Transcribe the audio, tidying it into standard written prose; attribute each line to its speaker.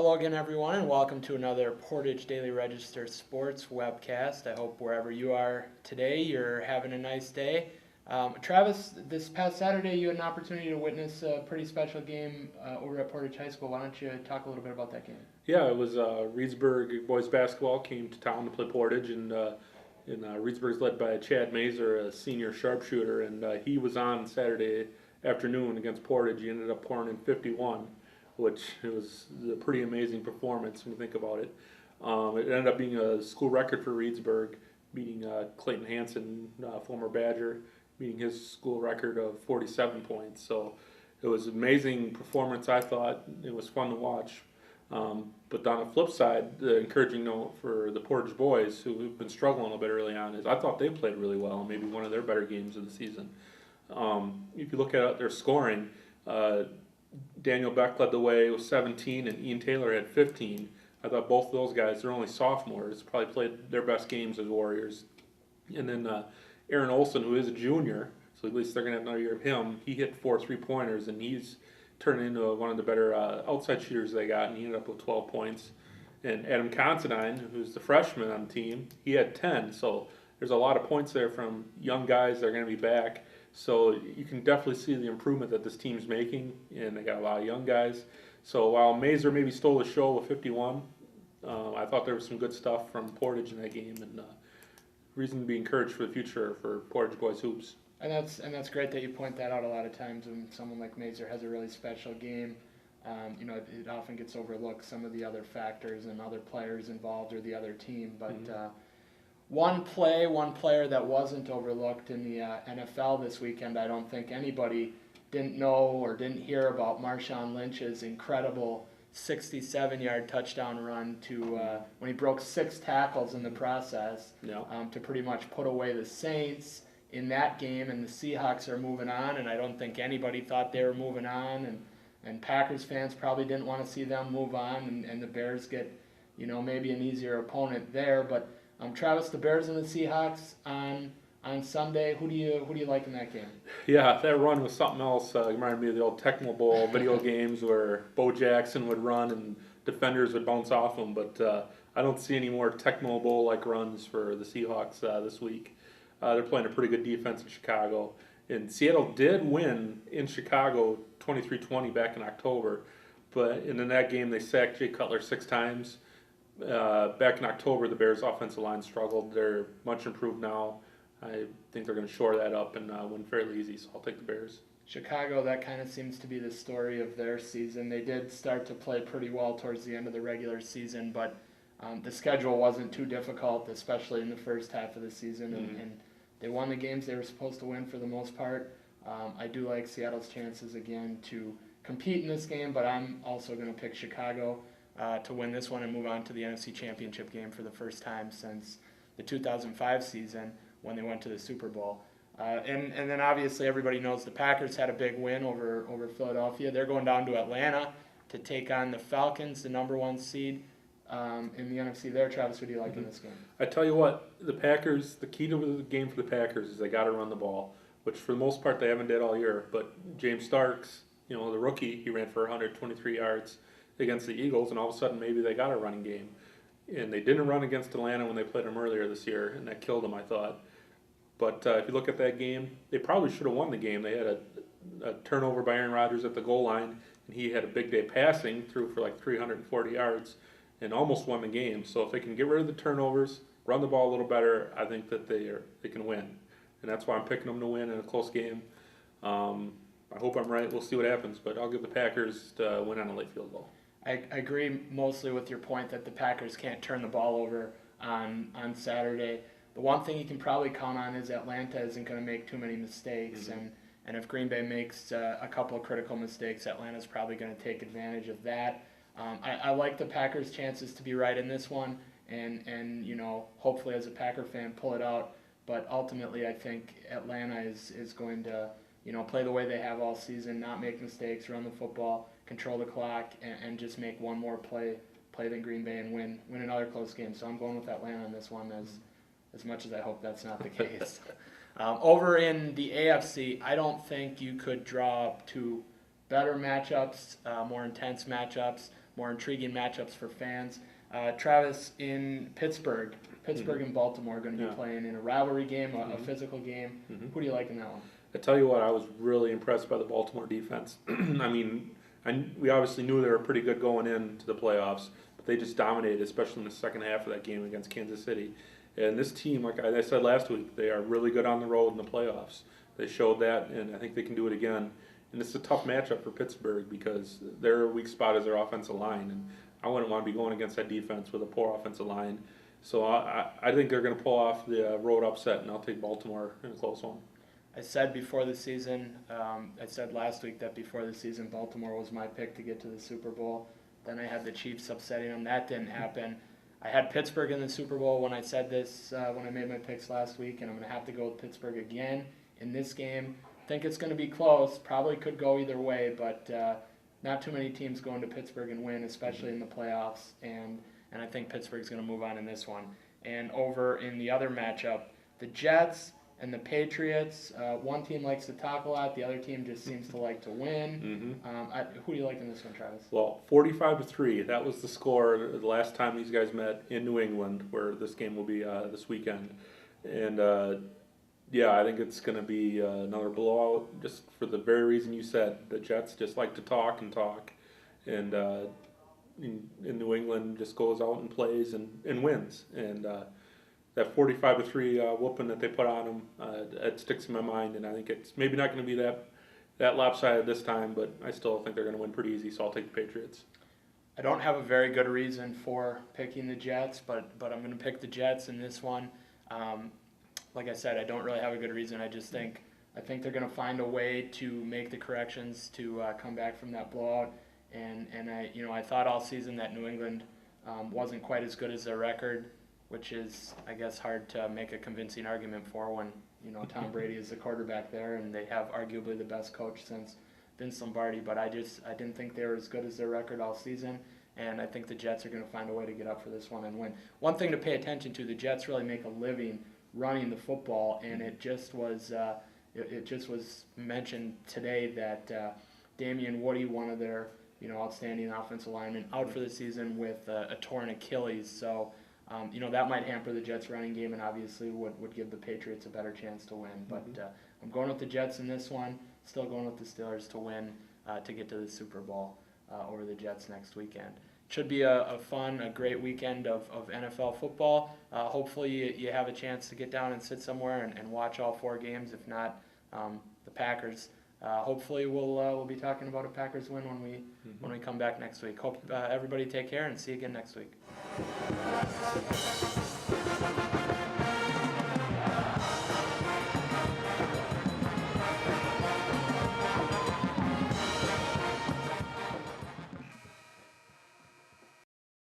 Speaker 1: hello again, everyone, and welcome to another Portage Daily Register sports webcast. I hope wherever you are today, you're having a nice day. Travis, this past Saturday, you had an opportunity to witness a pretty special game over at Portage High School. Why don't you talk a little bit about that game?
Speaker 2: Yeah, it was Reedsburg boys basketball came to town to play Portage, and Reedsburg's led by Chad Mazur, a senior sharpshooter, and he was on Saturday afternoon against Portage. He ended up pouring in 51, which it was a pretty amazing performance when you think about it. It ended up being a school record for Reedsburg, beating Clayton Hansen, former Badger, beating his school record of 47 points. So it was an amazing performance, I thought. It was fun to watch. But on the flip side, the encouraging note for the Portage boys, who have been struggling a little bit early on, is I thought they played really well, and maybe one of their better games of the season. If you look at their scoring, Daniel Beck led the way with 17, and Ian Taylor had 15. I thought both of those guys, they're only sophomores, probably played their best games as Warriors. And then Aaron Olson, who is a junior, so at least they're going to have another year of him, he hit 4 3-pointers, and he's turned into one of the better outside shooters they got, and he ended up with 12 points. And Adam Considine, who's the freshman on the team, he had 10. So there's a lot of points there from young guys that are going to be back. So you can definitely see the improvement that this team's making, and they got a lot of young guys. So while Mazur maybe stole the show with 51, I thought there was some good stuff from Portage in that game, and reason to be encouraged for the future for Portage boys hoops.
Speaker 1: And that's great that you point that out. A lot of times when someone like Mazur has a really special game, it often gets overlooked, some of the other factors and other players involved or the other team. But one player that wasn't overlooked in the NFL this weekend, I don't think anybody didn't know or didn't hear about Marshawn Lynch's incredible 67-yard touchdown run to when he broke 6 tackles in the process to pretty much put away the Saints in that game, and the Seahawks are moving on, and I don't think anybody thought they were moving on, and Packers fans probably didn't want to see them move on, and the Bears get, maybe an easier opponent there. But Travis, the Bears and the Seahawks on Sunday, who do you like in that game?
Speaker 2: Yeah, that run was something else. It reminded me of the old Tecmo Bowl video games where Bo Jackson would run and defenders would bounce off him, but I don't see any more Tecmo Bowl-like runs for the Seahawks this week. They're playing a pretty good defense in Chicago. And Seattle did win in Chicago 23-20 back in October. But in that game, they sacked Jay Cutler 6 times. Back in October, the Bears' offensive line struggled. They're much improved now. I think they're going to shore that up and win fairly easy, so I'll take the Bears.
Speaker 1: Chicago, that kind of seems to be the story of their season. They did start to play pretty well towards the end of the regular season, but the schedule wasn't too difficult, especially in the first half of the season, and they won the games they were supposed to win for the most part. I do like Seattle's chances again to compete in this game, but I'm also going to pick Chicago to win this one and move on to the NFC Championship game for the first time since the 2005 season when they went to the Super Bowl. And then obviously everybody knows the Packers had a big win over Philadelphia. They're going down to Atlanta to take on the Falcons, the number 1 seed in the NFC there. Travis, what do you like in this game?
Speaker 2: I tell you what, the Packers, the key to the game for the Packers is they got to run the ball, which for the most part they haven't did all year. But James Starks, the rookie, he ran for 123 yards against the Eagles, and all of a sudden maybe they got a running game. And they didn't run against Atlanta when they played them earlier this year, and that killed them, I thought. But if you look at that game, they probably should have won the game. They had a turnover by Aaron Rodgers at the goal line, and he had a big day passing, threw for like 340 yards, and almost won the game. So if they can get rid of the turnovers, run the ball a little better, I think that they can win. And that's why I'm picking them to win in a close game. I hope I'm right. We'll see what happens, but I'll give the Packers to win on a late field goal.
Speaker 1: I agree mostly with your point that the Packers can't turn the ball over on Saturday. The one thing you can probably count on is Atlanta isn't going to make too many mistakes, and if Green Bay makes a couple of critical mistakes, Atlanta's probably going to take advantage of that. I like the Packers' chances to be right in this one, and hopefully as a Packer fan pull it out. But ultimately, I think Atlanta is going to play the way they have all season, not make mistakes, run the football, control the clock, and just make one more play than Green Bay and win another close game. So I'm going with Atlanta on this one, as much as I hope that's not the case. Over in the AFC, I don't think you could draw up 2 better matchups, more intense matchups. more intriguing matchups for fans. Travis, in Pittsburgh and Baltimore are going to be playing in a rivalry game, a physical game. Who do you like in that one?
Speaker 2: I tell you what, I was really impressed by the Baltimore defense. I mean, we obviously knew they were pretty good going into the playoffs, but they just dominated, especially in the second half of that game against Kansas City. And this team, like I said last week, they are really good on the road in the playoffs. They showed that, and I think they can do it again. And it's a tough matchup for Pittsburgh because their weak spot is their offensive line, and I wouldn't want to be going against that defense with a poor offensive line. So I think they're going to pull off the road upset, and I'll take Baltimore in a close one.
Speaker 1: I said before the season, I said last week that before the season, Baltimore was my pick to get to the Super Bowl. Then I had the Chiefs upsetting them. That didn't happen. I had Pittsburgh in the Super Bowl when I said this, when I made my picks last week, and I'm going to have to go with Pittsburgh again in this game. I think it's going to be close. Probably could go either way, but not too many teams go into Pittsburgh and win, especially in the playoffs, and I think Pittsburgh's going to move on in this one. And over in the other matchup, the Jets and the Patriots. One team likes to talk a lot. The other team just seems to like to win. Who do you like in this one, Travis?
Speaker 2: Well, 45-3. That was the score the last time these guys met in New England, where this game will be this weekend. And I think it's going to be another blowout, just for the very reason you said. The Jets just like to talk and talk, and in New England just goes out and plays and wins. And that 45-3 whooping that they put on them, it sticks in my mind, and I think it's maybe not going to be that lopsided this time, but I still think they're going to win pretty easy, so I'll take the Patriots.
Speaker 1: I don't have a very good reason for picking the Jets, but I'm going to pick the Jets in this one. Like I said, I don't really have a good reason. I think they're going to find a way to make the corrections to come back from that blowout. And I thought all season that New England wasn't quite as good as their record, which is, I guess, hard to make a convincing argument for when, Tom Brady is the quarterback there and they have arguably the best coach since Vince Lombardi. But I didn't think they were as good as their record all season, and I think the Jets are going to find a way to get up for this one and win. One thing to pay attention to, the Jets really make a living running the football, and it just was mentioned today that Damian Woody, one of their outstanding offensive linemen, out for the season with a torn Achilles. So that might hamper the Jets' running game, and obviously would give the Patriots a better chance to win. But I'm going with the Jets in this one. Still going with the Steelers to win to get to the Super Bowl over the Jets next weekend. Should be a great weekend of NFL football. Hopefully you have a chance to get down and sit somewhere and watch all 4 games. If not, the Packers. Hopefully we'll be talking about a Packers win when we come back next week. Hope everybody take care and see you again next week.